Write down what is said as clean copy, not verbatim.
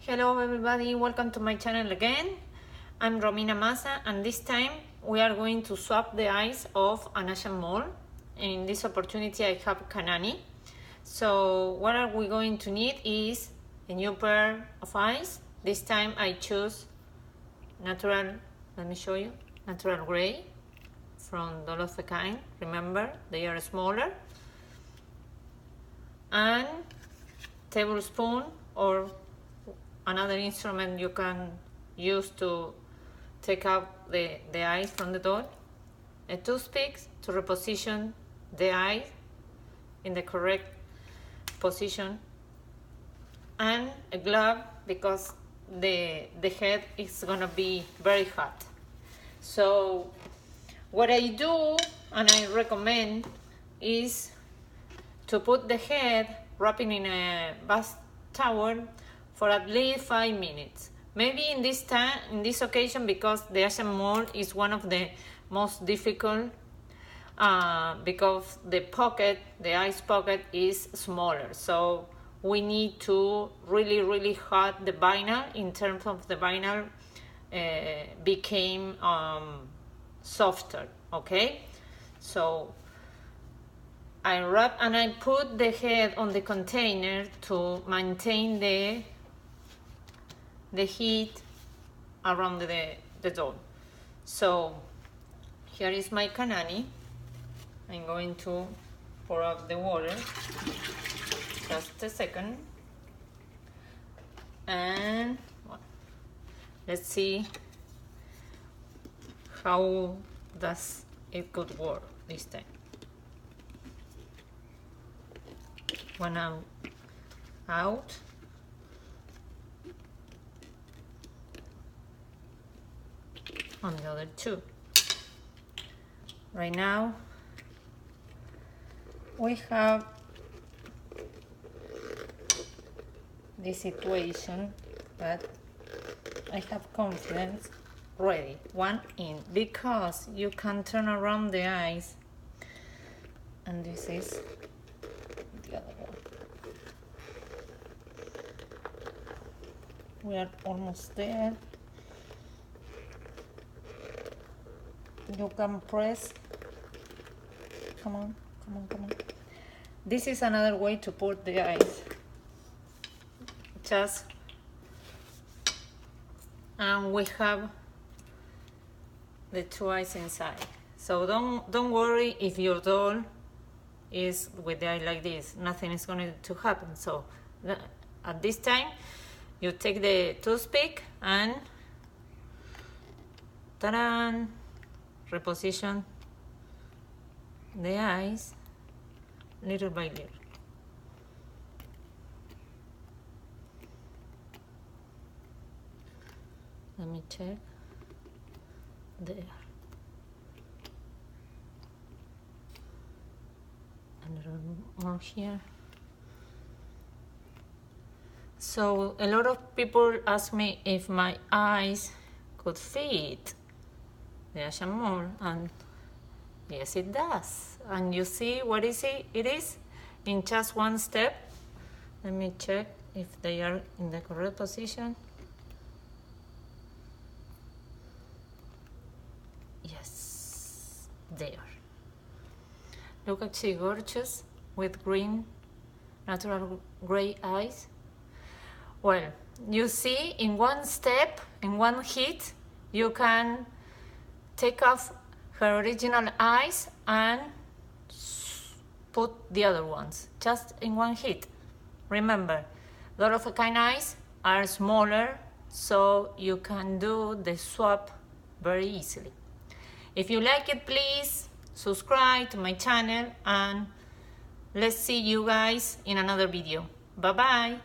Hello everybody, welcome to my channel again. I'm Romina Massa and this time we are going to swap the eyes of an Asian mole. In this opportunity I have Kanani. So what are we going to need is a new pair of eyes. This time I choose natural, let me show you, natural gray from Doll of a Kind. Remember, they are smaller. And tablespoon or another instrument you can use to take out the eyes from the doll, a toothpick to reposition the eye in the correct position, and a glove because the head is gonna be very hot. So what I do and I recommend is to put the head wrapping in a bath towel for at least 5 minutes. Maybe in this occasion, because the Asian mole is one of the most difficult because the eyes pocket is smaller. So we need to really hot the vinyl in terms of the vinyl became softer, okay? So I wrap and I put the head on the container to maintain the heat around the doll. So here is my Kanani. I'm going to pour out the water. Just a second. And well, let's see how does it could work this time. One out. On the other two. Right now we have this situation, but I have confidence ready. One in, because you can turn around the eyes, and this is the other one. We are almost there. You can press. Come on. This is another way to put the eyes. Just, and we have the two eyes inside. So don't worry if your doll is with the eye like this. Nothing is going to happen. So at this time, you take the toothpick and ta-da! Reposition the eyes little by little. Let me check. There. A little more here. So a lot of people ask me if my eyes could fit the Asian mole, and yes, it does. And you see what is it? It is in just one step. Let me check if they are in the correct position. Yes, they are. Look at she gorgeous with green, natural gray eyes. Well, you see, in one step, in one hit, you can take off her original eyes and put the other ones just in one hit. Remember, Doll of a Kind eyes are smaller, so you can do the swap very easily. If you like it, please subscribe to my channel, and let's see you guys in another video. Bye bye.